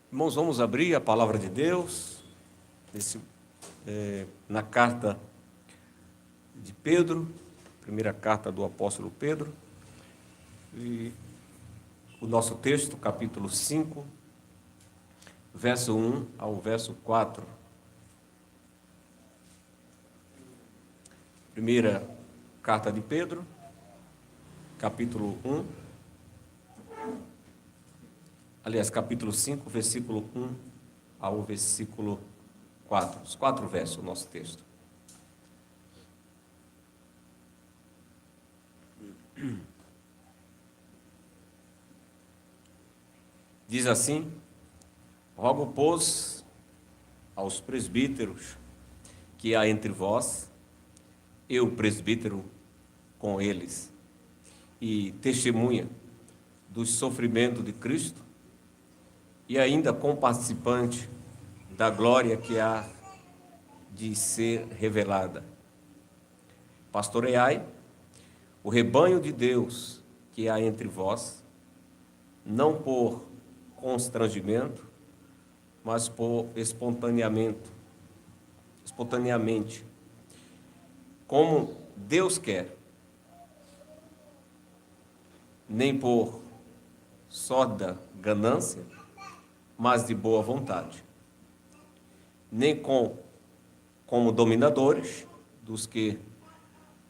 Irmãos, vamos abrir a palavra de Deus na carta de Pedro, primeira carta do apóstolo Pedro, e o nosso texto, capítulo 5, verso 1 ao verso 4. Primeira carta de Pedro, capítulo 1, aliás, capítulo 5, versículo 1 ao versículo 4. Os 4 versos do nosso texto. Diz assim: rogo, pois, aos presbíteros que há entre vós, eu, presbítero, com eles, e testemunha dos sofrimentos de Cristo, e ainda comparticipante da glória que há de ser revelada. Pastoreai o rebanho de Deus que há entre vós, não por constrangimento, mas por espontaneamente, como Deus quer, nem por sorda ganância, mas de boa vontade, nem como dominadores dos que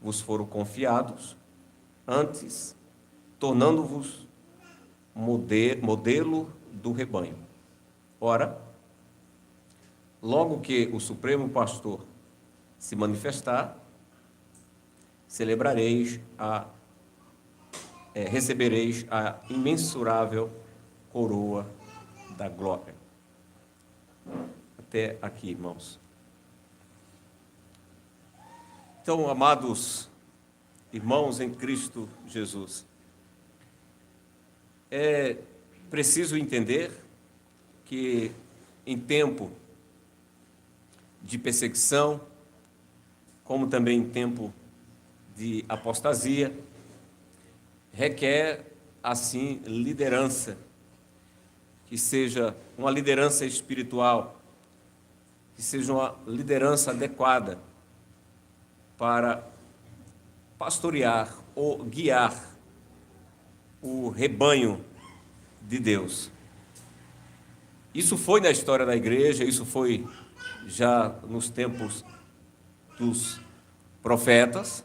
vos foram confiados, antes tornando-vos modelo do rebanho. Ora, logo que o Supremo Pastor se manifestar, recebereis a imensurável coroa da glória. Até aqui, irmãos. Então, amados irmãos em Cristo Jesus, é preciso entender que em tempo de perseguição, como também em tempo de apostasia, requer, assim, liderança, que seja uma liderança espiritual, que seja uma liderança adequada para pastorear ou guiar o rebanho de Deus. Isso foi na história da igreja, isso foi já nos tempos dos profetas,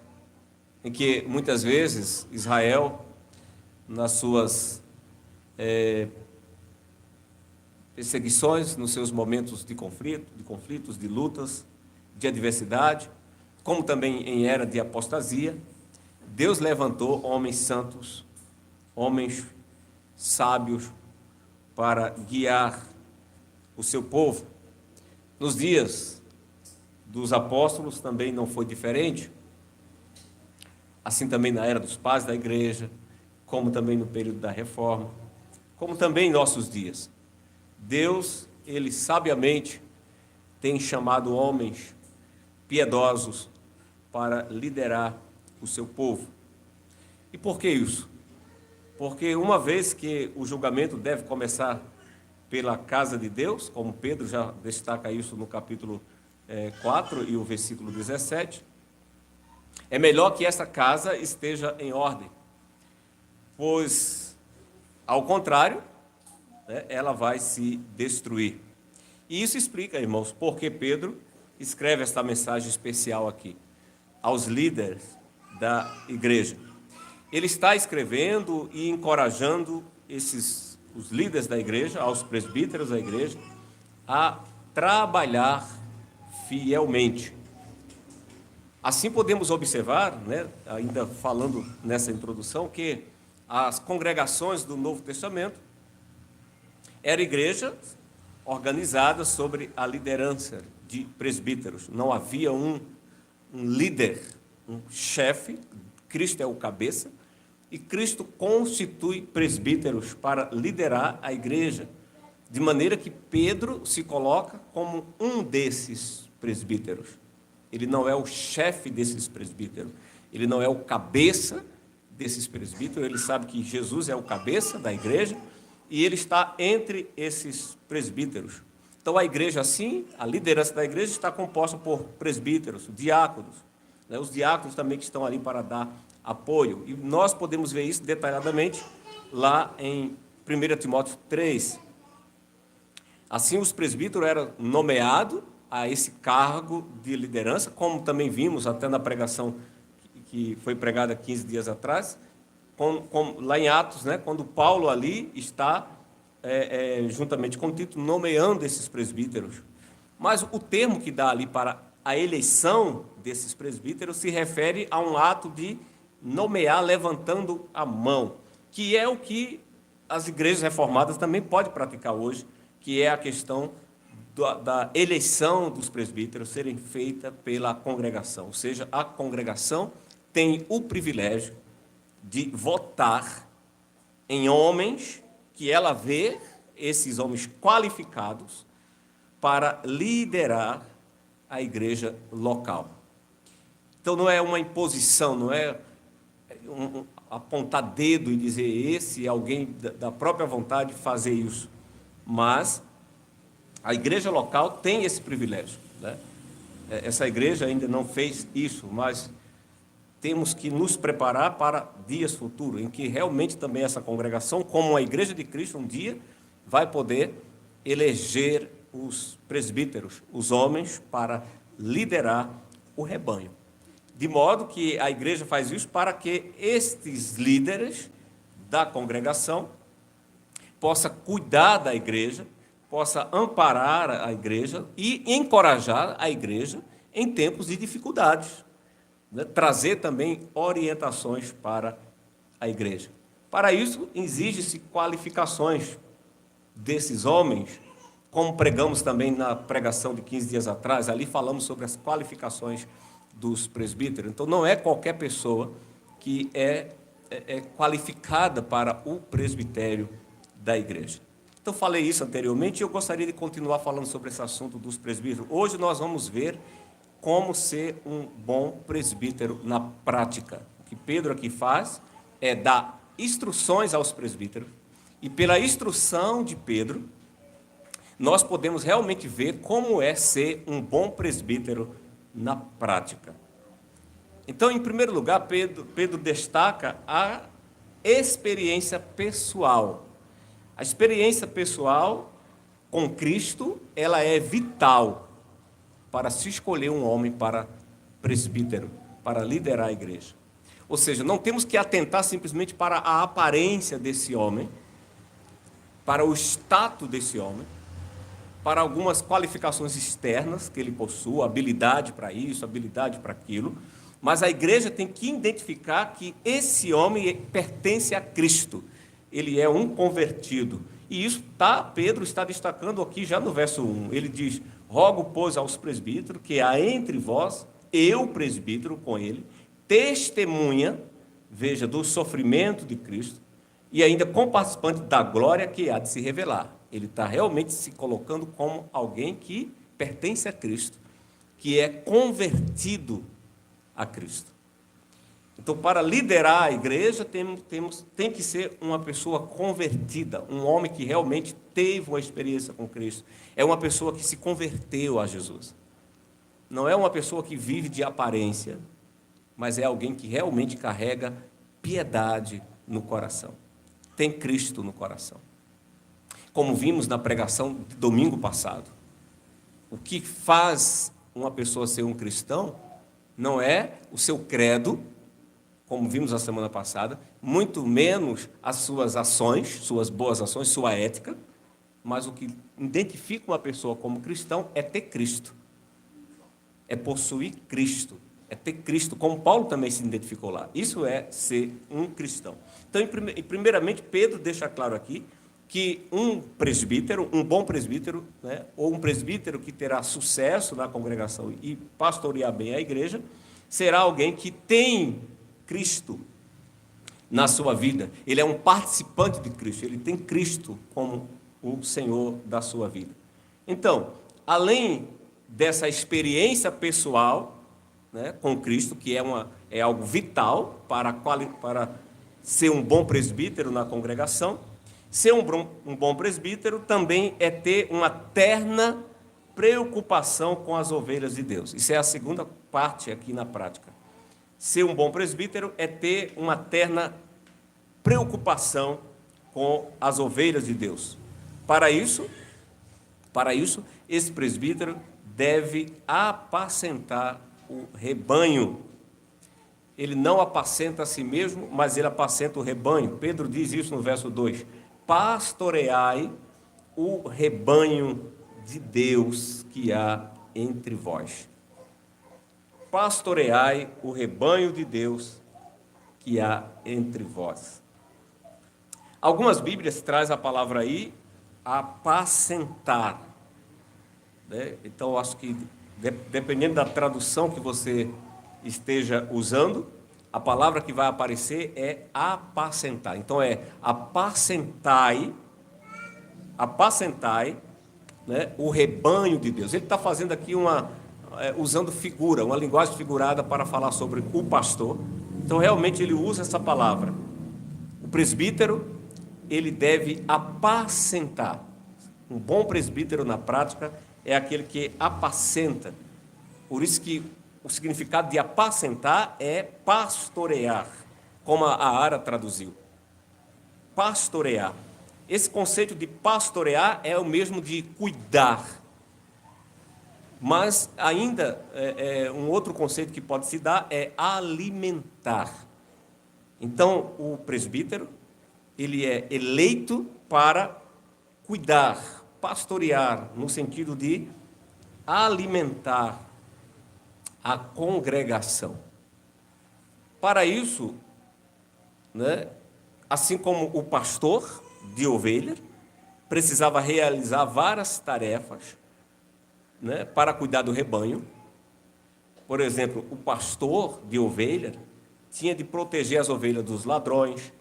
em que muitas vezes Israel, nas suas perseguições, nos seus momentos de conflitos, de lutas, de adversidade, como também em era de apostasia, Deus levantou homens santos, homens sábios, para guiar o seu povo. Nos dias dos apóstolos também não foi diferente, assim também na era dos pais da igreja, como também no período da reforma, como também em nossos dias. Deus, Ele sabiamente tem chamado homens piedosos para liderar o seu povo. E por que isso? Porque uma vez que o julgamento deve começar pela casa de Deus, como Pedro já destaca isso no capítulo 4 e o versículo 17, é melhor que essa casa esteja em ordem, pois, ao contrário, ela vai se destruir. E isso explica, irmãos, por que Pedro escreve esta mensagem especial aqui, aos líderes da igreja. Ele está escrevendo e encorajando os líderes da igreja, aos presbíteros da igreja, a trabalhar fielmente. Assim podemos observar, ainda falando nessa introdução, que as congregações do Novo Testamento eram igrejas organizadas sobre a liderança de presbíteros. Não havia um líder, um chefe. Cristo é o cabeça, e Cristo constitui presbíteros para liderar a igreja, de maneira que Pedro se coloca como um desses presbíteros. Ele não é o chefe desses presbíteros, ele não é o cabeça desses presbíteros, ele sabe que Jesus é o cabeça da igreja, e ele está entre esses presbíteros. Então, a igreja, assim, a liderança da igreja está composta por presbíteros, diáconos, né? Os diáconos também que estão ali para dar apoio. E nós podemos ver isso detalhadamente lá em 1 Timóteo 3. Assim, os presbíteros eram nomeados a esse cargo de liderança, como também vimos até na pregação que foi pregada 15 dias atrás, lá em Atos, né, quando Paulo ali está, juntamente com Tito, nomeando esses presbíteros. Mas o termo que dá ali para a eleição desses presbíteros se refere a um ato de nomear levantando a mão, que é o que as igrejas reformadas também podem praticar hoje, que é a questão da eleição dos presbíteros serem feita pela congregação. Ou seja, a congregação tem o privilégio de votar em homens que ela vê, esses homens qualificados, para liderar a igreja local. Então, não é uma imposição, não é apontar dedo e dizer esse é alguém da própria vontade de fazer isso, mas a igreja local tem esse privilégio, né? Essa igreja ainda não fez isso, mas temos que nos preparar para dias futuros, em que realmente também essa congregação, como a igreja de Cristo, um dia vai poder eleger os presbíteros, os homens, para liderar o rebanho. De modo que a igreja faz isso para que estes líderes da congregação possa cuidar da igreja, possa amparar a igreja e encorajar a igreja em tempos de dificuldades, né? Trazer também orientações para a igreja. Para isso, exige-se qualificações desses homens, como pregamos também na pregação de 15 dias atrás, ali falamos sobre as qualificações dos presbíteros. Então, não é qualquer pessoa que é qualificada para o presbitério da igreja. Então, falei isso anteriormente e eu gostaria de continuar falando sobre esse assunto dos presbíteros. Hoje nós vamos ver como ser um bom presbítero na prática. O que Pedro aqui faz é dar instruções aos presbíteros, e pela instrução de Pedro, nós podemos realmente ver como é ser um bom presbítero na prática. Então, em primeiro lugar, Pedro destaca a experiência pessoal. A experiência pessoal com Cristo, ela é vital para se escolher um homem para presbítero, para liderar a igreja. Ou seja, não temos que atentar simplesmente para a aparência desse homem, para o status desse homem, para algumas qualificações externas que ele possua, habilidade para isso, habilidade para aquilo, mas a igreja tem que identificar que esse homem pertence a Cristo, ele é um convertido. E isso Pedro está destacando aqui já no verso 1, ele diz: rogo, pois, aos presbíteros, que há entre vós, eu, presbítero, com ele, testemunha, veja, do sofrimento de Cristo, e ainda comparticipante da glória que há de se revelar. Ele está realmente se colocando como alguém que pertence a Cristo, que é convertido a Cristo. Então, para liderar a igreja, tem que ser uma pessoa convertida, um homem que realmente teve uma experiência com Cristo. É uma pessoa que se converteu a Jesus. Não é uma pessoa que vive de aparência, mas é alguém que realmente carrega piedade no coração. Tem Cristo no coração. Como vimos na pregação de domingo passado, o que faz uma pessoa ser um cristão não é o seu credo, como vimos na semana passada, muito menos as suas ações, suas boas ações, sua ética, mas o que identifica uma pessoa como cristão é ter Cristo, é possuir Cristo, é ter Cristo, como Paulo também se identificou lá. Isso é ser um cristão. Então, primeiramente, Pedro deixa claro aqui que um presbítero, um bom presbítero, né, ou um presbítero que terá sucesso na congregação e pastorear bem a igreja, será alguém que tem Cristo na sua vida. Ele é um participante de Cristo, ele tem Cristo como o Senhor da sua vida. Então, além dessa experiência pessoal, né, com Cristo, que é algo vital para ser um bom presbítero na congregação, Ser um bom presbítero também é ter uma terna preocupação com as ovelhas de Deus. Isso é a segunda parte aqui na prática. Ser um bom presbítero é ter uma terna preocupação com as ovelhas de Deus. Para isso, esse presbítero deve apacentar o rebanho. Ele não apacenta a si mesmo, mas ele apacenta o rebanho. Pedro diz isso no verso 2. Pastoreai o rebanho de Deus que há entre vós. Pastoreai o rebanho de Deus que há entre vós. Algumas Bíblias trazem a palavra aí, apacentar. Né? Então, acho que, dependendo da tradução que você esteja usando, a palavra que vai aparecer é apacentar. Então, apacentai, né, o rebanho de Deus. Ele está fazendo aqui usando figura, uma linguagem figurada para falar sobre o pastor. Então, realmente, ele usa essa palavra. O presbítero, ele deve apacentar. Um bom presbítero, na prática, é aquele que apacenta. Por isso que o significado de apacentar é pastorear, como a Ara traduziu. Pastorear. Esse conceito de pastorear é o mesmo de cuidar. Mas ainda, um outro conceito que pode se dar é alimentar. Então, o presbítero, ele é eleito para cuidar, pastorear, no sentido de alimentar a congregação. Para isso, né, assim como o pastor de ovelha precisava realizar várias tarefas, né, para cuidar do rebanho. Por exemplo, o pastor de ovelha tinha de proteger as ovelhas dos ladrões,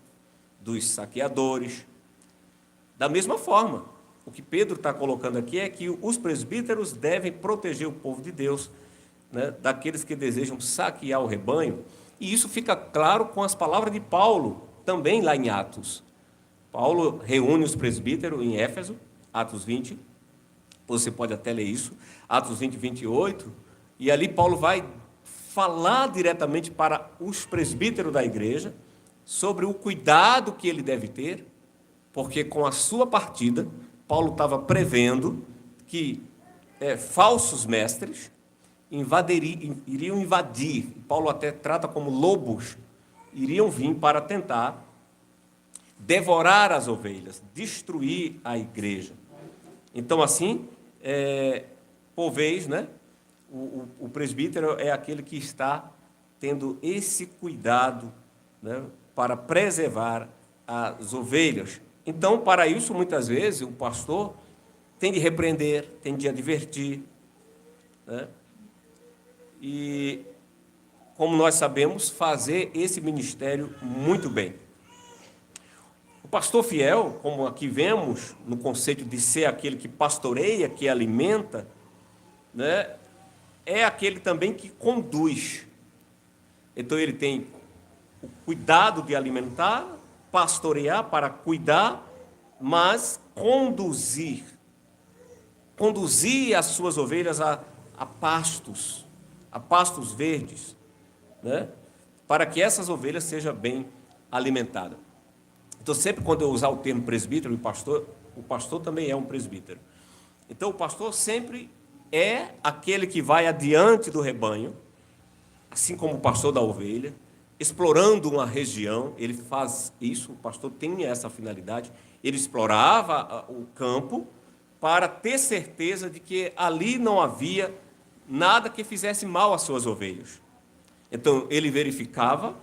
dos saqueadores. Da mesma forma, o que Pedro está colocando aqui é que os presbíteros devem proteger o povo de Deus, né, daqueles que desejam saquear o rebanho. E isso fica claro com as palavras de Paulo, também lá em Atos. Paulo reúne os presbíteros em Éfeso, Atos 20, você pode até ler isso, Atos 20, 28, e ali Paulo vai falar diretamente para os presbíteros da igreja sobre o cuidado que ele deve ter, porque com a sua partida, Paulo estava prevendo que falsos mestres iriam invadir, Paulo até trata como lobos, iriam vir para tentar devorar as ovelhas, destruir a igreja. Então, assim, por vez, né, o presbítero é aquele que está tendo esse cuidado, né, para preservar as ovelhas. Então, para isso, muitas vezes, o pastor tem de repreender, tem de advertir, né, e, como nós sabemos, fazer esse ministério muito bem. O pastor fiel, como aqui vemos, no conceito de ser aquele que pastoreia, que alimenta, né, é aquele também que conduz. Então, ele tem o cuidado de alimentar, pastorear para cuidar, mas conduzir as suas ovelhas a pastos verdes, né, para que essas ovelhas sejam bem alimentadas. Então, sempre quando eu usar o termo presbítero e pastor, o pastor também é um presbítero. Então, o pastor sempre é aquele que vai adiante do rebanho, assim como o pastor da ovelha, explorando uma região. Ele faz isso, o pastor tem essa finalidade. Ele explorava o campo para ter certeza de que ali não havia nada que fizesse mal às suas ovelhas. Então, ele verificava,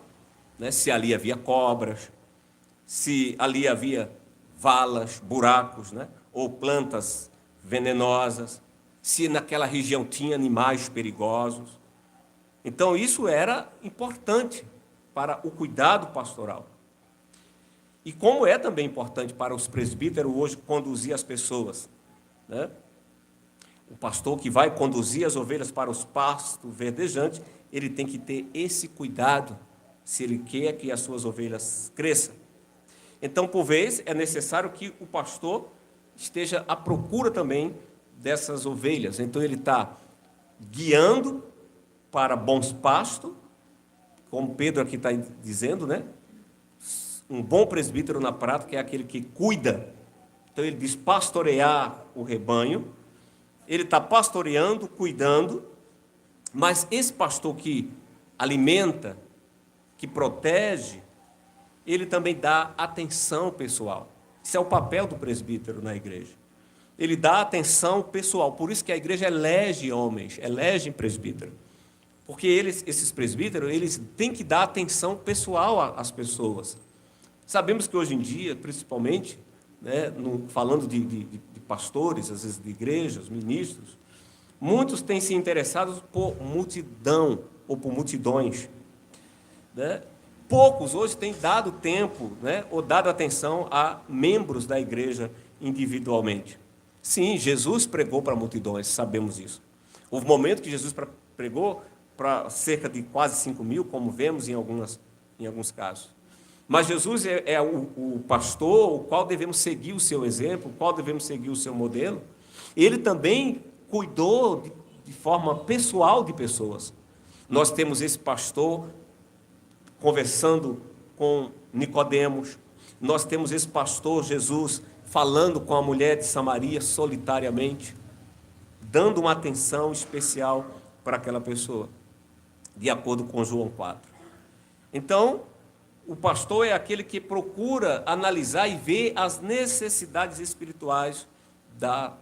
né, se ali havia cobras, se ali havia valas, buracos, né, ou plantas venenosas, se naquela região tinha animais perigosos. Então, isso era importante para o cuidado pastoral. E como é também importante para os presbíteros hoje conduzir as pessoas, né? O pastor que vai conduzir as ovelhas para os pastos verdejantes, ele tem que ter esse cuidado, se ele quer que as suas ovelhas cresçam. Então, por vezes, é necessário que o pastor esteja à procura também dessas ovelhas. Então, ele está guiando para bons pastos, como Pedro aqui está dizendo, né? Um bom presbítero na prática é aquele que cuida. Então, ele diz pastorear o rebanho. Ele está pastoreando, cuidando, mas esse pastor que alimenta, que protege, ele também dá atenção pessoal. Isso é o papel do presbítero na igreja. Ele dá atenção pessoal. Por isso que a igreja elege homens, elege presbítero. Porque esses presbíteros, eles têm que dar atenção pessoal às pessoas. Sabemos que hoje em dia, principalmente, né, falando de pastores, às vezes de igrejas, ministros, muitos têm se interessado por multidão ou por multidões, né? Poucos hoje têm dado tempo, né, ou dado atenção a membros da igreja individualmente. Sim, Jesus pregou para multidões, sabemos isso. Houve um momento que Jesus pregou para cerca de quase 5.000, como vemos em alguns casos. Mas Jesus é o pastor, o qual devemos seguir o seu exemplo, o qual devemos seguir o seu modelo. Ele também cuidou de forma pessoal de pessoas. Nós temos esse pastor conversando com Nicodemos, nós temos esse pastor Jesus falando com a mulher de Samaria solitariamente, dando uma atenção especial para aquela pessoa, de acordo com João 4. Então, o pastor é aquele que procura analisar e ver as necessidades espirituais das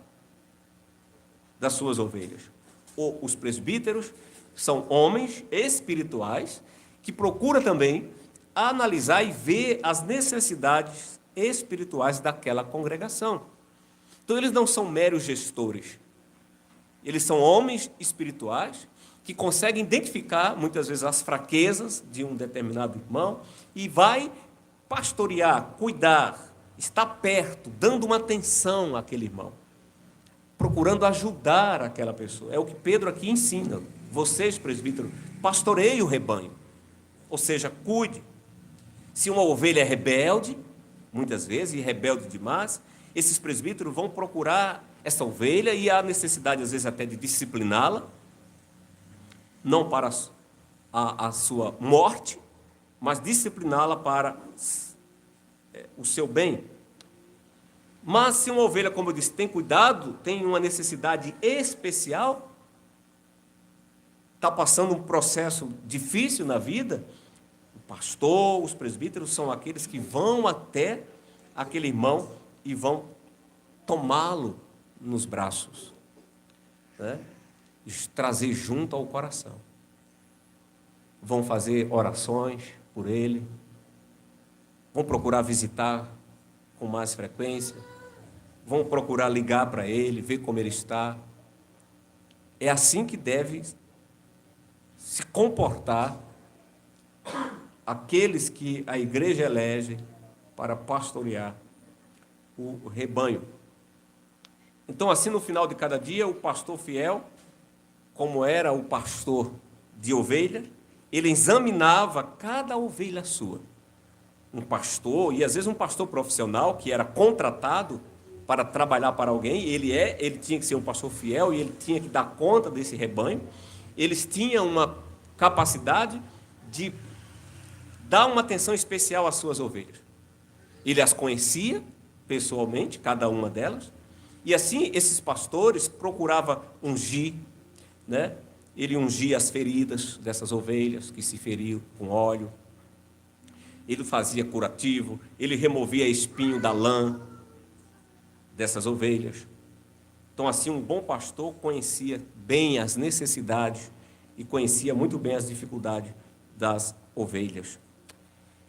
suas ovelhas. Os presbíteros são homens espirituais que procuram também analisar e ver as necessidades espirituais daquela congregação. Então, eles não são meros gestores. Eles são homens espirituais que conseguem identificar, muitas vezes, as fraquezas de um determinado irmão e vai pastorear, cuidar, estar perto, dando uma atenção àquele irmão, procurando ajudar aquela pessoa. É o que Pedro aqui ensina. Vocês, presbíteros, pastoreiem o rebanho. Ou seja, cuide. Se uma ovelha é rebelde, muitas vezes, e rebelde demais, esses presbíteros vão procurar essa ovelha e há necessidade, às vezes, até de discipliná-la, não para a sua morte, mas discipliná-la para o seu bem. Mas se uma ovelha, como eu disse, tem cuidado, tem uma necessidade especial, está passando um processo difícil na vida, o pastor, os presbíteros são aqueles que vão até aquele irmão e vão tomá-lo nos braços, né? Trazer junto ao coração. Vão fazer orações por ele, vão procurar visitar com mais frequência, vão procurar ligar para ele, ver como ele está. É assim que deve se comportar aqueles que a igreja elege para pastorear o rebanho. Então, assim, no final de cada dia, o pastor fiel, como era o pastor de ovelha, ele examinava cada ovelha sua. Um pastor, e às vezes um pastor profissional, que era contratado para trabalhar para alguém, ele tinha que ser um pastor fiel e ele tinha que dar conta desse rebanho. Eles tinham uma capacidade de dar uma atenção especial às suas ovelhas. Ele as conhecia pessoalmente, cada uma delas, e assim esses pastores procuravam ungir, né? Ele ungia as feridas dessas ovelhas que se feriam com óleo, ele fazia curativo, ele removia espinho da lã dessas ovelhas. Então, assim, um bom pastor conhecia bem as necessidades e conhecia muito bem as dificuldades das ovelhas.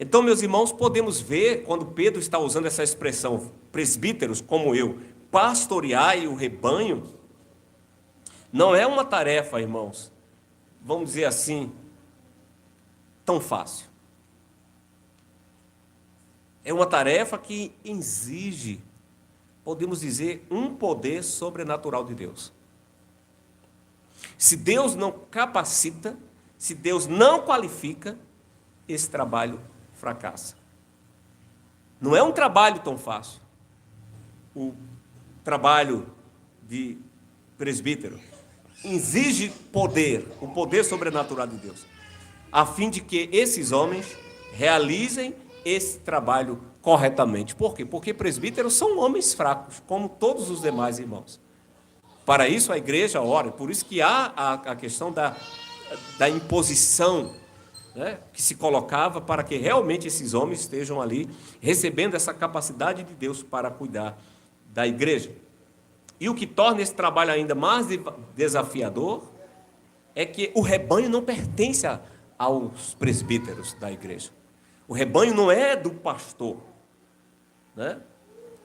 Então, meus irmãos, podemos ver, quando Pedro está usando essa expressão, presbíteros como eu, pastoreai o rebanho, não é uma tarefa, irmãos, vamos dizer assim, tão fácil. É uma tarefa que exige, podemos dizer, um poder sobrenatural de Deus. Se Deus não capacita, se Deus não qualifica, esse trabalho fracassa. Não é um trabalho tão fácil. O trabalho de presbítero exige poder, o poder sobrenatural de Deus, a fim de que esses homens realizem esse trabalho corretamente. Por quê? Porque presbíteros são homens fracos, como todos os demais irmãos. Para isso a igreja ora, por isso que há a questão da imposição, né, que se colocava para que realmente esses homens estejam ali recebendo essa capacidade de Deus para cuidar da igreja. E o que torna esse trabalho ainda mais desafiador é que o rebanho não pertence aos presbíteros da igreja. O rebanho não é do pastor, né?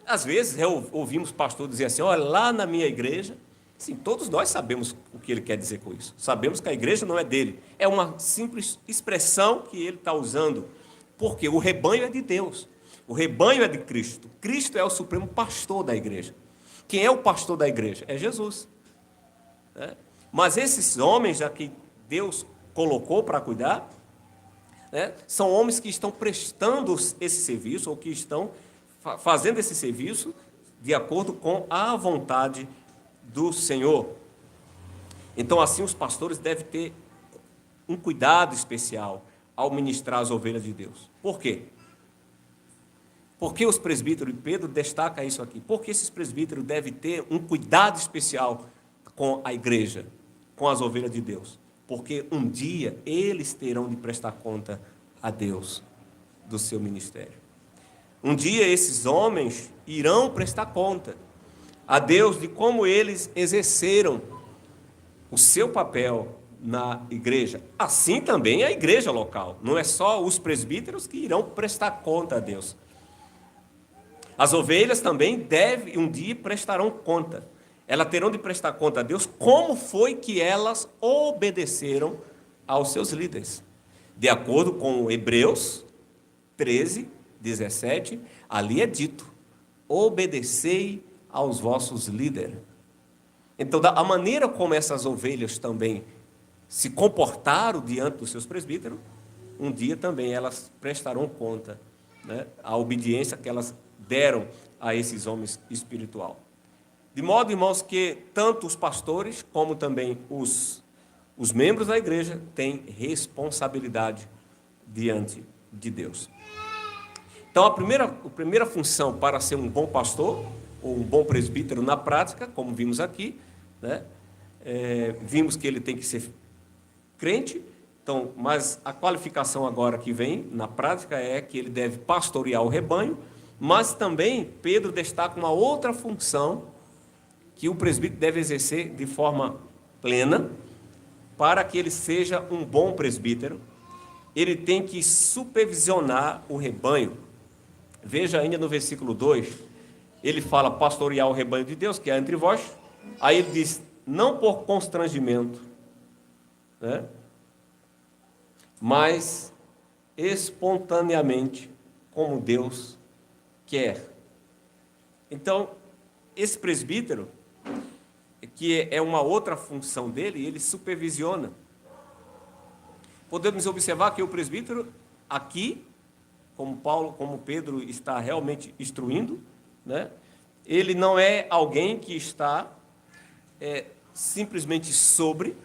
Às vezes ouvimos pastor dizer assim: olha, lá na minha igreja. Sim, todos nós sabemos o que ele quer dizer com isso. Sabemos que a igreja não é dele. É uma simples expressão que ele está usando. Porque o rebanho é de Deus. O rebanho é de Cristo. Cristo é o supremo pastor da igreja. Quem é o pastor da igreja? É Jesus. Né? Mas esses homens, já que Deus colocou para cuidar, né, são homens que estão prestando esse serviço, ou que estão fazendo esse serviço de acordo com a vontade do Senhor. Então, assim, os pastores devem ter um cuidado especial ao ministrar as ovelhas de Deus. Por quê? Porque os presbíteros, e Pedro destaca isso aqui, porque esses presbíteros devem ter um cuidado especial com a igreja, com as ovelhas de Deus. Porque um dia eles terão de prestar conta a Deus do seu ministério. Um dia esses homens irão prestar conta a Deus de como eles exerceram o seu papel na igreja. Assim também a igreja local. Não é só os presbíteros que irão prestar conta a Deus. As ovelhas também um dia prestarão conta. Elas terão de prestar conta a Deus como foi que elas obedeceram aos seus líderes. De acordo com Hebreus 13, 17, ali é dito: obedecei aos vossos líderes. Então, a maneira como essas ovelhas também se comportaram diante dos seus presbíteros, um dia também elas prestarão conta, né, a obediência que elas deram a esses homens espiritual. De modo, irmãos, que tanto os pastores como também os membros da igreja têm responsabilidade diante de Deus. Então, a primeira função para ser um bom pastor, ou um bom presbítero na prática, como vimos aqui, né? Vimos que ele tem que ser crente, então, mas a qualificação agora que vem na prática é que ele deve pastorear o rebanho, mas também Pedro destaca uma outra função que o presbítero deve exercer de forma plena. Para que ele seja um bom presbítero, ele tem que supervisionar o rebanho. Veja ainda no versículo 2, ele fala pastorear o rebanho de Deus, que é entre vós. Aí ele diz: não por constrangimento, né, mas espontaneamente, como Deus quer. Então, esse presbítero, que é uma outra função dele, ele supervisiona. Podemos observar que o presbítero aqui, como Pedro está realmente instruindo, né, ele não é alguém que está simplesmente sobre,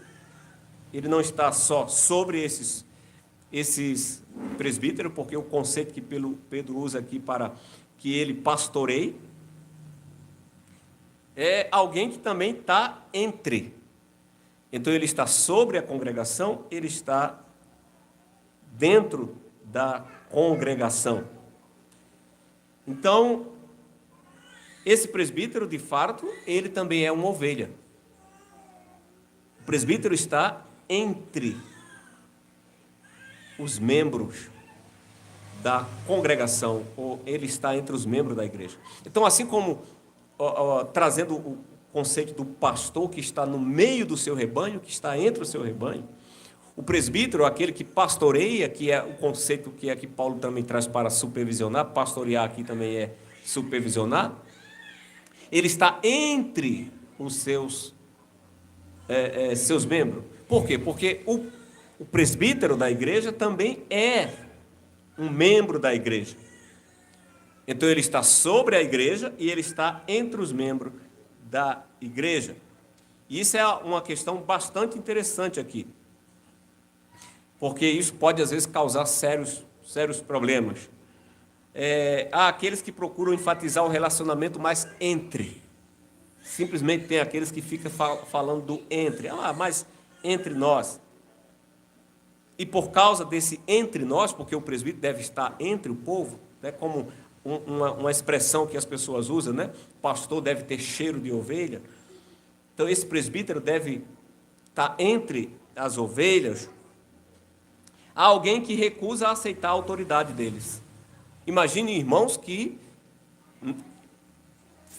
ele não está só sobre esses presbíteros, porque o conceito que Pedro usa aqui para que ele pastoreie, é alguém que também está entre. Então, ele está sobre a congregação, ele está dentro da congregação. Então, esse presbítero, de fato, ele também é uma ovelha. O presbítero está entre os membros da congregação, ou ele está entre os membros da igreja. Então, assim como trazendo o conceito do pastor que está no meio do seu rebanho, que está entre o seu rebanho, o presbítero, aquele que pastoreia, que é o conceito que aqui Paulo também traz para supervisionar, pastorear aqui também é supervisionar, ele está entre os seus membros. Por quê? Porque o presbítero da igreja também é um membro da igreja. Então ele está sobre a igreja e ele está entre os membros da igreja. E isso é uma questão bastante interessante aqui, porque isso pode às vezes causar sérios problemas. Há aqueles que procuram enfatizar o relacionamento mais entre. Simplesmente tem aqueles que ficam falando do entre. Mas entre nós. E por causa desse entre nós, porque o presbítero deve estar entre o povo, né, como uma expressão que as pessoas usam, né? O pastor deve ter cheiro de ovelha. Então esse presbítero deve estar entre as ovelhas. Há alguém que recusa aceitar a autoridade deles. Imagine irmãos que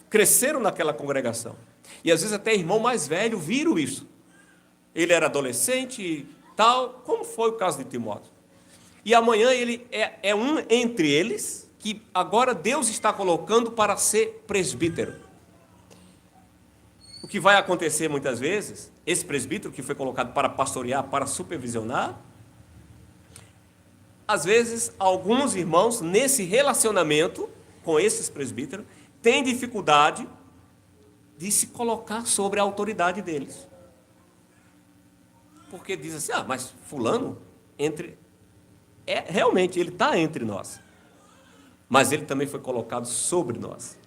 cresceram naquela congregação. E às vezes até irmão mais velho viram isso. Ele era adolescente e tal, como foi o caso de Timóteo. E amanhã ele é um entre eles, que agora Deus está colocando para ser presbítero. O que vai acontecer muitas vezes, esse presbítero que foi colocado para pastorear, para supervisionar, às vezes alguns irmãos nesse relacionamento com esses presbíteros têm dificuldade de se colocar sobre a autoridade deles. Porque diz assim, mas fulano, realmente ele está entre nós. Mas ele também foi colocado sobre nós.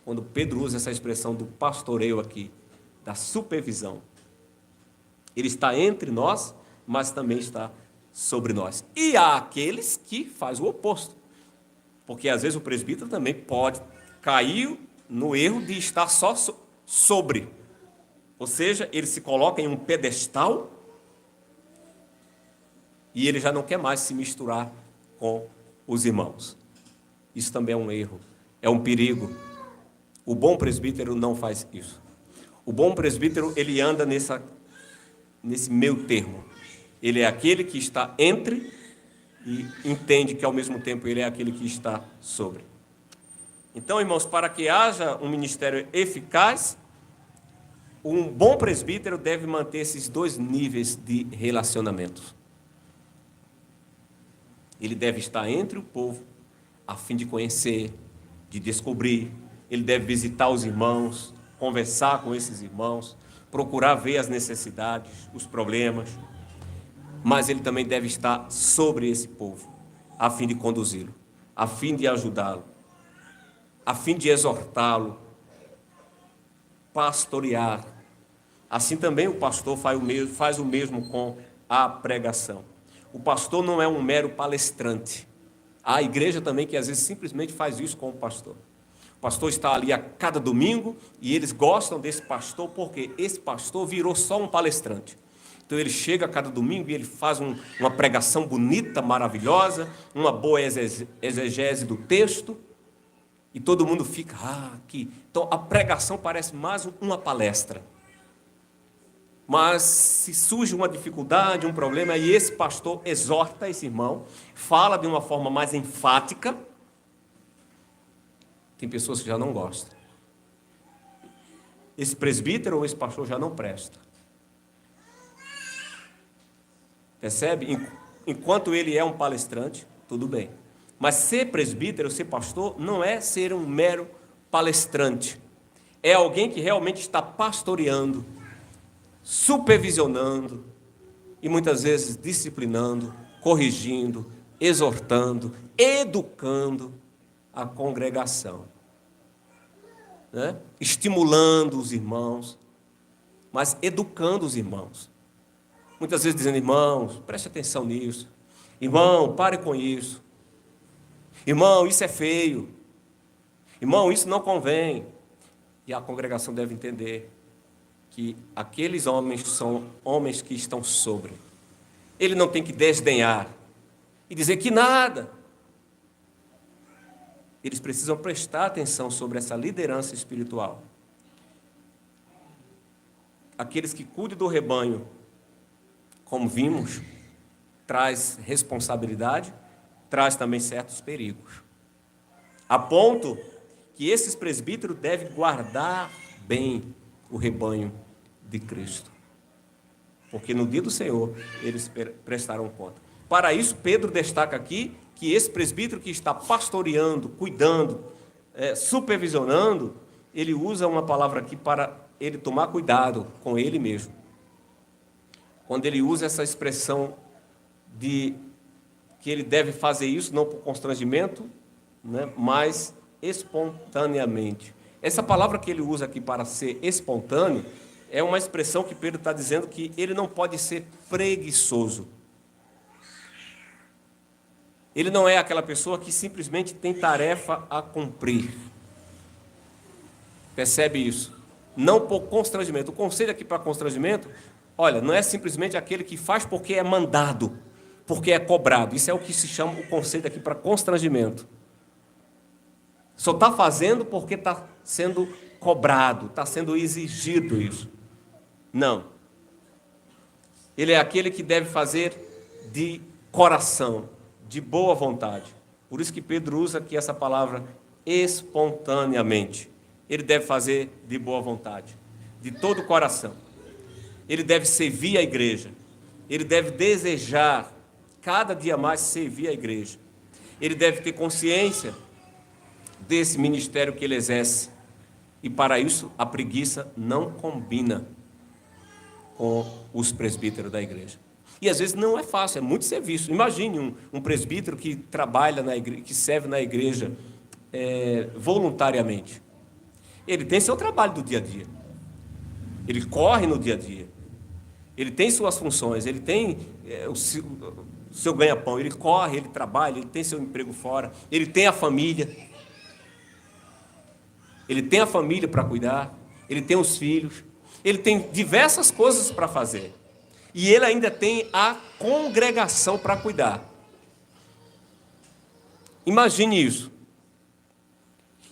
Quando Pedro usa essa expressão do pastoreio aqui, da supervisão, ele está entre nós, mas também está sobre nós. E há aqueles que fazem o oposto. Porque às vezes o presbítero também pode cair no erro de estar só sobre. Ou seja, ele se coloca em um pedestal e ele já não quer mais se misturar com os irmãos. Isso também é um erro, é um perigo. O bom presbítero não faz isso. O bom presbítero, ele anda nesse meio termo. Ele é aquele que está entre e entende que ao mesmo tempo ele é aquele que está sobre. Então, irmãos, para que haja um ministério eficaz, um bom presbítero deve manter esses dois níveis de relacionamento. Ele deve estar entre o povo, a fim de conhecer, de descobrir. Ele deve visitar os irmãos, conversar com esses irmãos, procurar ver as necessidades, os problemas. Mas ele também deve estar sobre esse povo, a fim de conduzi-lo, a fim de ajudá-lo, a fim de exortá-lo, pastorear. Assim também o pastor faz o mesmo com a pregação. O pastor não é um mero palestrante. Há igreja também que às vezes simplesmente faz isso com o pastor. O pastor está ali a cada domingo e eles gostam desse pastor porque esse pastor virou só um palestrante. Então ele chega a cada domingo e ele faz uma pregação bonita, maravilhosa, uma boa exegese do texto, e todo mundo fica, aqui. Então a pregação parece mais uma palestra. Mas se surge uma dificuldade, um problema, e esse pastor exorta esse irmão, fala de uma forma mais enfática, tem pessoas que já não gostam. Esse presbítero ou esse pastor já não presta. Percebe? Enquanto ele é um palestrante, tudo bem. Mas ser presbítero, ser pastor, não é ser um mero palestrante. É alguém que realmente está pastoreando, supervisionando e muitas vezes disciplinando, corrigindo, exortando, educando a congregação, né? Estimulando os irmãos, mas educando os irmãos. Muitas vezes dizendo, irmãos, preste atenção nisso. Irmão, pare com isso. Irmão, isso é feio. Irmão, isso não convém. E a congregação deve entender que aqueles homens são homens que estão sobre. Ele não tem que desdenhar e dizer que nada. Eles precisam prestar atenção sobre essa liderança espiritual. Aqueles que cuidam do rebanho, como vimos, traz responsabilidade, traz também certos perigos. A ponto que esses presbíteros devem guardar bem o rebanho de Cristo. Porque no dia do Senhor, eles prestarão conta. Para isso, Pedro destaca aqui que esse presbítero que está pastoreando, cuidando, supervisionando, ele usa uma palavra aqui para ele tomar cuidado com ele mesmo. Quando ele usa essa expressão de que ele deve fazer isso não por constrangimento, né, mas espontaneamente. Essa palavra que ele usa aqui para ser espontâneo é uma expressão que Pedro está dizendo que ele não pode ser preguiçoso. Ele não é aquela pessoa que simplesmente tem tarefa a cumprir. Percebe isso? Não por constrangimento. O conselho aqui para constrangimento, olha, não é simplesmente aquele que faz porque é mandado, porque é cobrado. Isso é o que se chama o conselho aqui para constrangimento. Só está fazendo porque está sendo cobrado, está sendo exigido isso. Não. Ele é aquele que deve fazer de coração, de boa vontade. Por isso que Pedro usa aqui essa palavra espontaneamente. Ele deve fazer de boa vontade, de todo o coração. Ele deve servir a igreja. Ele deve desejar cada dia mais servir a igreja. Ele deve ter consciência desse ministério que ele exerce. E para isso a preguiça não combina com os presbíteros da igreja. E às vezes não é fácil, é muito serviço. Imagine um presbítero que trabalha na igreja, que serve na igreja voluntariamente. Ele tem seu trabalho do dia a dia. Ele corre no dia a dia. Ele tem suas funções, ele tem o seu ganha-pão, ele corre, ele trabalha, ele tem seu emprego fora, ele tem a família. Ele tem a família para cuidar, ele tem os filhos, ele tem diversas coisas para fazer. E ele ainda tem a congregação para cuidar. Imagine isso.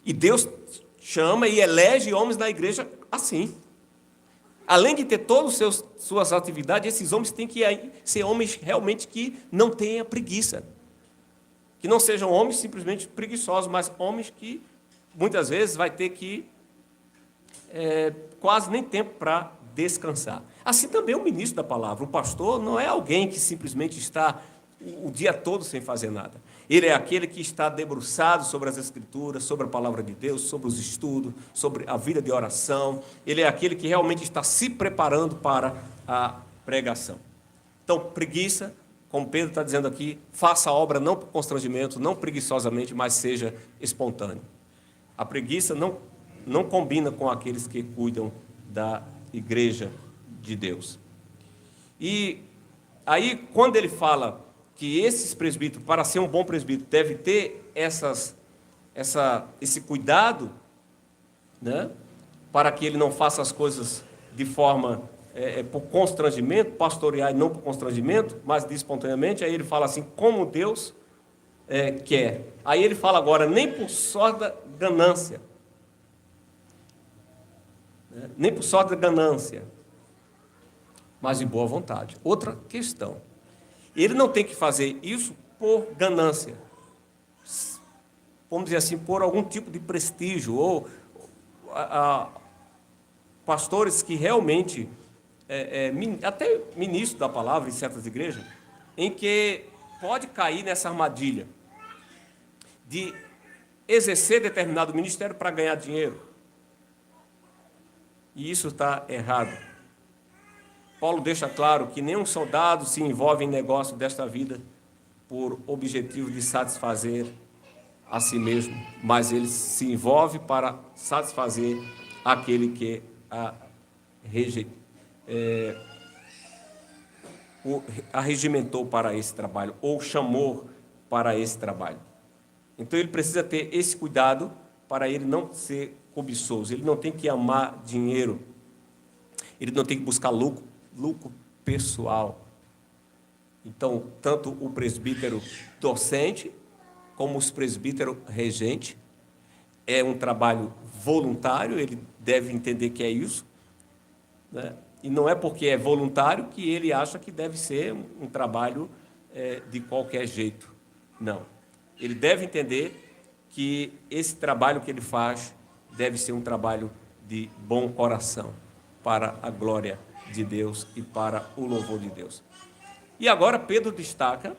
E Deus chama e elege homens na igreja assim. Além de ter todas as suas atividades, esses homens têm que ser homens realmente que não tenham preguiça. Que não sejam homens simplesmente preguiçosos, mas homens que muitas vezes vai ter que quase nem tempo para descansar. Assim também o ministro da palavra, o pastor, não é alguém que simplesmente está o dia todo sem fazer nada. Ele é aquele que está debruçado sobre as Escrituras, sobre a palavra de Deus, sobre os estudos, sobre a vida de oração. Ele é aquele que realmente está se preparando para a pregação. Então, preguiça, como Pedro está dizendo aqui, faça a obra não por constrangimento, não preguiçosamente, mas seja espontâneo. A preguiça não combina com aqueles que cuidam da igreja de Deus. E aí, quando ele fala que esses presbíteros, para ser um bom presbítero, deve ter esse cuidado, né, para que ele não faça as coisas de forma por constrangimento, pastorear e não por constrangimento, mas de espontaneamente. Aí ele fala assim, como Deus quer. Aí ele fala agora, nem por sorte da ganância. Nem por sorte da ganância, mas de boa vontade. Outra questão. Ele não tem que fazer isso por ganância. Vamos dizer assim, por algum tipo de prestígio, ou pastores que realmente, até ministro da palavra em certas igrejas, em que pode cair nessa armadilha de exercer determinado ministério para ganhar dinheiro. E isso está errado. Paulo deixa claro que nenhum soldado se envolve em negócio desta vida por objetivo de satisfazer a si mesmo, mas ele se envolve para satisfazer aquele que a regimentou para esse trabalho, ou chamou para esse trabalho. Então ele precisa ter esse cuidado para ele não ser cobiçoso, ele não tem que amar dinheiro, ele não tem que buscar lucro pessoal. Então, tanto o presbítero docente, como os presbíteros regente, é um trabalho voluntário, ele deve entender que é isso, né? E não é porque é voluntário que ele acha que deve ser um trabalho de qualquer jeito. Não. Ele deve entender que esse trabalho que ele faz deve ser um trabalho de bom coração, para a glória de Deus e para o louvor de Deus. E agora Pedro destaca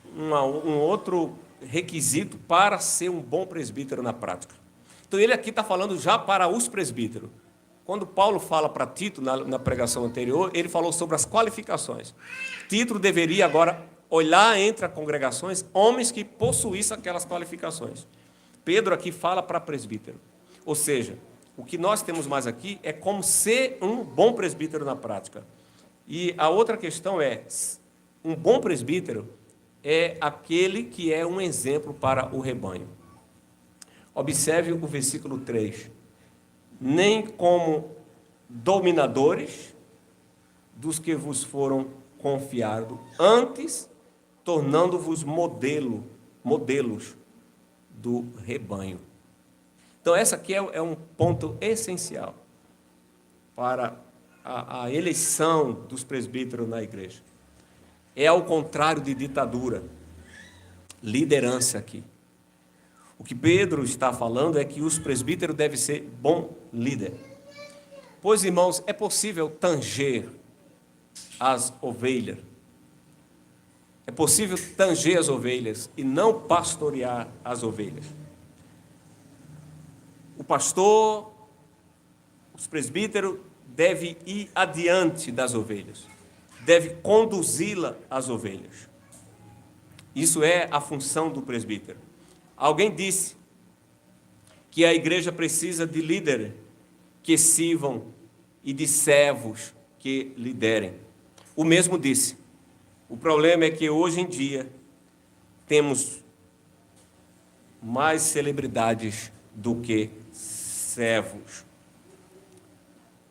um outro requisito para ser um bom presbítero na prática. Então, ele aqui está falando já para os presbíteros. Quando Paulo fala para Tito, na pregação anterior, ele falou sobre as qualificações. Tito deveria agora olhar entre as congregações homens que possuíssem aquelas qualificações. Pedro aqui fala para presbítero. Ou seja, o que nós temos mais aqui é como ser um bom presbítero na prática. E a outra questão é, um bom presbítero é aquele que é um exemplo para o rebanho. Observe o versículo 3. Nem como dominadores dos que vos foram confiados, antes tornando-vos modelos do rebanho. Então, essa aqui é um ponto essencial para a eleição dos presbíteros na igreja. É ao contrário de ditadura, liderança aqui. O que Pedro está falando é que os presbíteros devem ser bom líder. Pois, irmãos, é possível tanger as ovelhas. É possível tanger as ovelhas e não pastorear as ovelhas. O pastor, os presbíteros, devem ir adiante das ovelhas. Deve conduzi-la às ovelhas. Isso é a função do presbítero. Alguém disse que a igreja precisa de líderes que sirvam e de servos que liderem. O mesmo disse. O problema é que hoje em dia temos mais celebridades do que servos.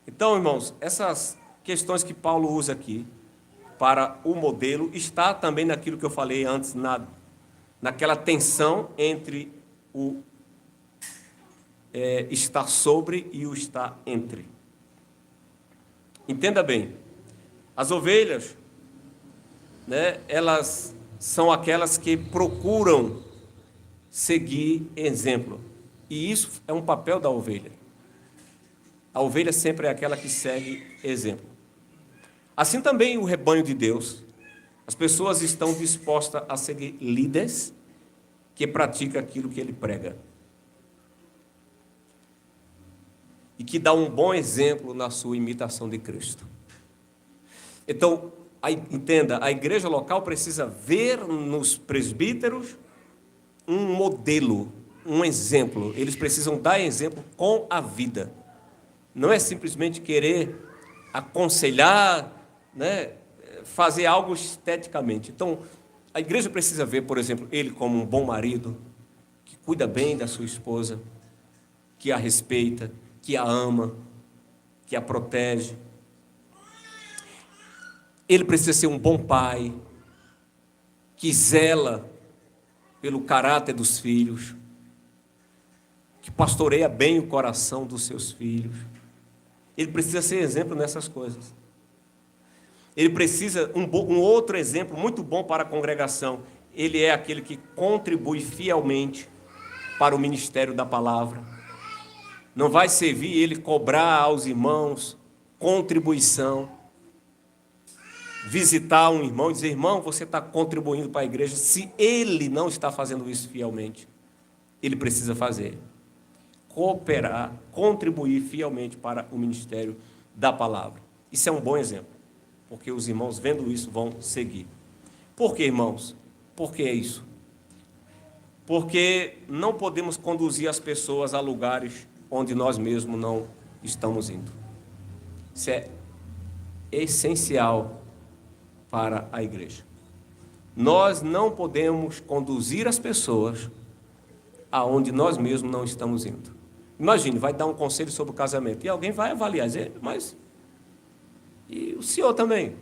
Então, irmãos, essas questões que Paulo usa aqui para o modelo está também naquilo que eu falei antes, naquela tensão entre o estar sobre e o estar entre. Entenda bem, as ovelhas, né, elas são aquelas que procuram seguir exemplo. E isso é um papel da ovelha. A ovelha sempre é aquela que segue exemplo. Assim também o rebanho de Deus. As pessoas estão dispostas a seguir líderes que praticam aquilo que ele prega. E que dá um bom exemplo na sua imitação de Cristo. Então, entenda, a igreja local precisa ver nos presbíteros um modelo, um exemplo. Eles precisam dar exemplo com a vida. Não é simplesmente querer aconselhar, né, fazer algo esteticamente. Então, a igreja precisa ver, por exemplo, ele como um bom marido, que cuida bem da sua esposa, que a respeita, que a ama, que a protege. Ele precisa ser um bom pai, que zela pelo caráter dos filhos, que pastoreia bem o coração dos seus filhos. Ele precisa ser exemplo nessas coisas. Ele precisa, um outro exemplo muito bom para a congregação, ele é aquele que contribui fielmente para o ministério da palavra. Não vai servir ele cobrar aos irmãos contribuição, visitar um irmão e dizer, irmão, você está contribuindo para a igreja. Se ele não está fazendo isso fielmente, ele precisa fazer. Cooperar, contribuir fielmente para o ministério da palavra. Isso é um bom exemplo, porque os irmãos, vendo isso, vão seguir. Por que, irmãos? Por que isso? Porque não podemos conduzir as pessoas a lugares onde nós mesmos não estamos indo. Isso é essencial para a igreja. Nós não podemos conduzir as pessoas aonde nós mesmos não estamos indo. Imagine, vai dar um conselho sobre o casamento, e alguém vai avaliar, dizer, mas e o senhor também?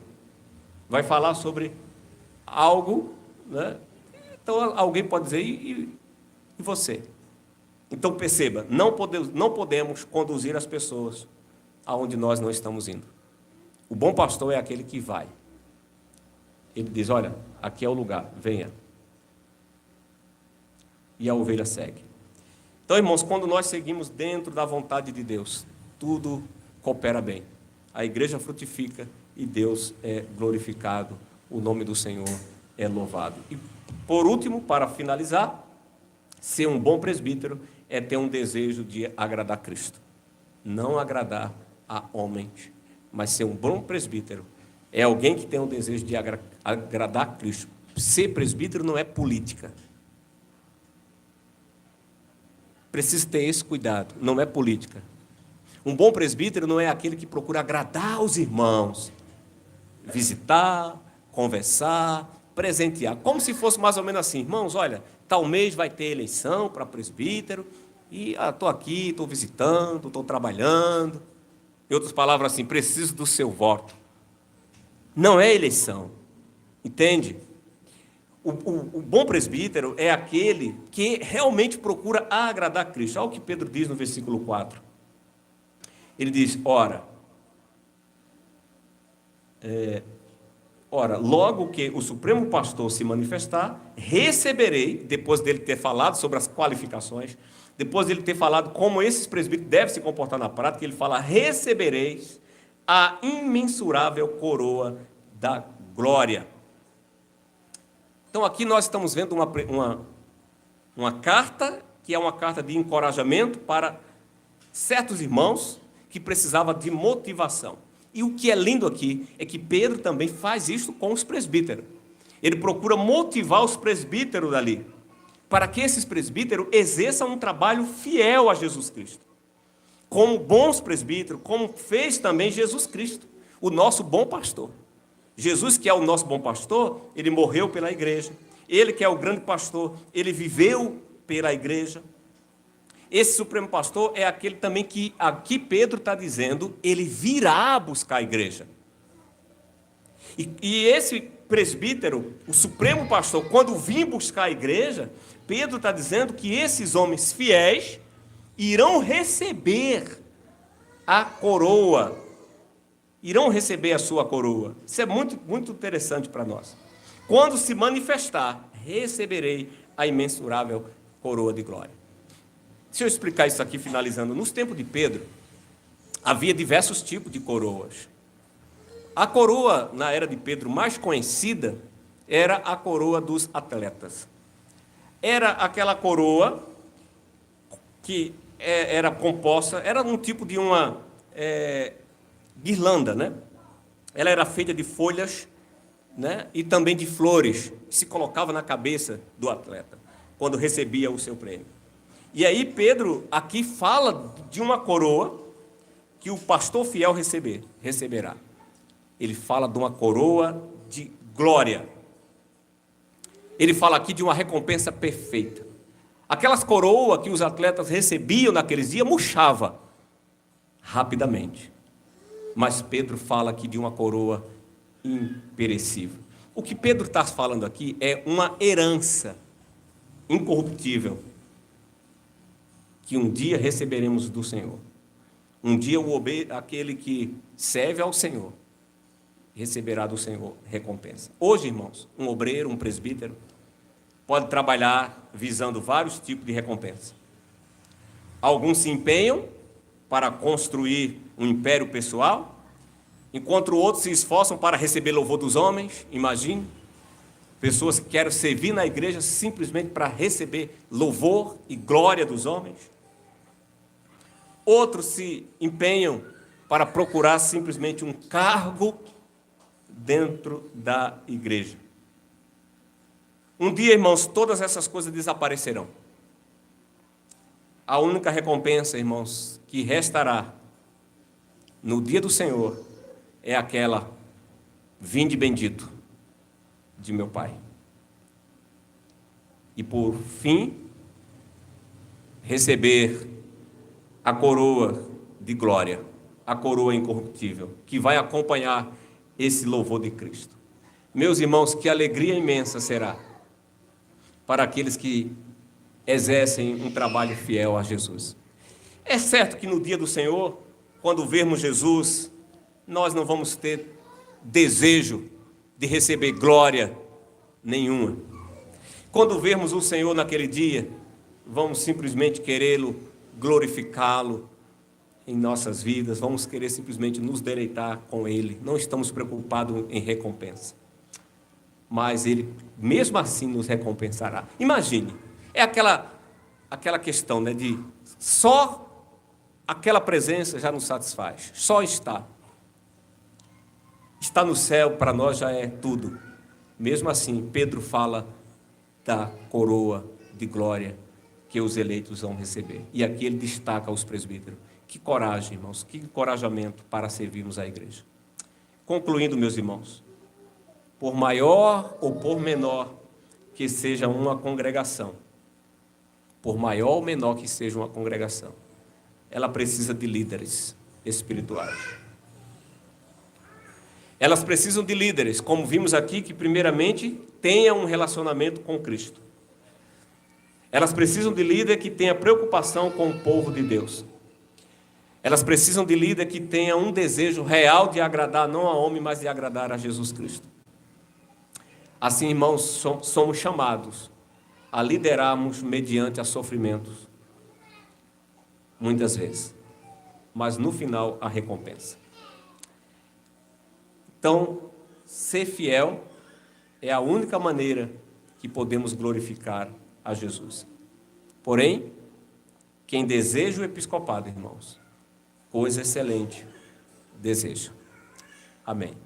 Vai falar sobre algo, né? Então alguém pode dizer, e você? Então perceba, não podemos conduzir as pessoas aonde nós não estamos indo. O bom pastor é aquele que vai. Ele diz, olha, aqui é o lugar, venha. E a ovelha segue. Então, irmãos, quando nós seguimos dentro da vontade de Deus, tudo coopera bem. A igreja frutifica e Deus é glorificado, o nome do Senhor é louvado. E, por último, para finalizar, ser um bom presbítero é ter um desejo de agradar Cristo. Não agradar a homens, mas ser um bom presbítero é alguém que tem um desejo de agradar Cristo. Ser presbítero não é política. Precisa ter esse cuidado, não é política. Um bom presbítero não é aquele que procura agradar os irmãos, visitar, conversar, presentear, como se fosse mais ou menos assim: irmãos, olha, tal mês vai ter eleição para presbítero, e estou aqui, estou visitando, estou trabalhando. Em outras palavras, assim, preciso do seu voto. Não é eleição, entende? O bom presbítero é aquele que realmente procura agradar a Cristo. Olha o que Pedro diz no versículo 4. Ele diz: ora, logo que o Supremo Pastor se manifestar, receberei, depois dele ter falado sobre as qualificações, depois dele ter falado como esses presbíteros devem se comportar na prática, ele fala: recebereis a imensurável coroa da glória. Então aqui nós estamos vendo uma carta, que é uma carta de encorajamento para certos irmãos que precisavam de motivação. E o que é lindo aqui é que Pedro também faz isso com os presbíteros. Ele procura motivar os presbíteros dali, para que esses presbíteros exerçam um trabalho fiel a Jesus Cristo. Como bons presbíteros, como fez também Jesus Cristo, o nosso bom pastor. Jesus, que é o nosso bom pastor, ele morreu pela igreja. Ele, que é o grande pastor, ele viveu pela igreja. Esse supremo pastor é aquele também que, aqui Pedro está dizendo, ele virá buscar a igreja. E esse presbítero, o supremo pastor, quando vir buscar a igreja, Pedro está dizendo que esses homens fiéis irão receber a coroa. Irão receber a sua coroa. Isso é muito, muito interessante para nós. Quando se manifestar, receberei a imensurável coroa de glória. Deixa eu explicar isso aqui, finalizando. Nos tempos de Pedro, havia diversos tipos de coroas. A coroa, na era de Pedro, mais conhecida, era a coroa dos atletas. Era aquela coroa que era composta, era um tipo de uma guirlanda, né? Ela era feita de folhas, né? E também de flores, que se colocava na cabeça do atleta, quando recebia o seu prêmio. E aí Pedro aqui fala de uma coroa que o pastor fiel receberá. Ele fala de uma coroa de glória. Ele fala aqui de uma recompensa perfeita. Aquelas coroas que os atletas recebiam naqueles dias murchava rapidamente. Mas Pedro fala aqui de uma coroa imperecível. O que Pedro está falando aqui é uma herança incorruptível que um dia receberemos do Senhor. Um dia aquele que serve ao Senhor receberá do Senhor recompensa. Hoje, irmãos, um obreiro, um presbítero, pode trabalhar visando vários tipos de recompensa. Alguns se empenham para construir um império pessoal, enquanto outros se esforçam para receber louvor dos homens. Imagine, pessoas que querem servir na igreja simplesmente para receber louvor e glória dos homens. Outros se empenham para procurar simplesmente um cargo dentro da igreja. Um dia, irmãos, todas essas coisas desaparecerão. A única recompensa, irmãos, que restará no dia do Senhor é aquela: vinde bendito de meu Pai. E por fim, receber a coroa de glória, a coroa incorruptível, que vai acompanhar esse louvor de Cristo. Meus irmãos, que alegria imensa será para aqueles que exercem um trabalho fiel a Jesus. É certo que no dia do Senhor, quando vermos Jesus, nós não vamos ter desejo de receber glória nenhuma. Quando vermos o Senhor naquele dia, vamos simplesmente querê-lo, glorificá-lo em nossas vidas, vamos querer simplesmente nos deleitar com Ele, não estamos preocupados em recompensa. mas Ele, mesmo assim, nos recompensará. Imagine, é aquela questão, né, de só aquela presença já nos satisfaz, só estar. Estar no céu para nós já é tudo. Mesmo assim, Pedro fala da coroa de glória que os eleitos vão receber. E aqui ele destaca os presbíteros. Que coragem, irmãos, que encorajamento para servirmos a igreja. Concluindo, meus irmãos, por maior ou por menor que seja uma congregação, por maior ou menor que seja uma congregação, ela precisa de líderes espirituais. Elas precisam de líderes, como vimos aqui, que primeiramente tenham um relacionamento com Cristo. Elas precisam de líder que tenha preocupação com o povo de Deus. Elas precisam de líder que tenha um desejo real de agradar não a homem, mas de agradar a Jesus Cristo. Assim, irmãos, somos chamados a liderarmos mediante a sofrimentos, muitas vezes, mas no final a recompensa. Então, ser fiel é a única maneira que podemos glorificar a Jesus. Porém, quem deseja o episcopado, irmãos, coisa excelente deseja. Amém.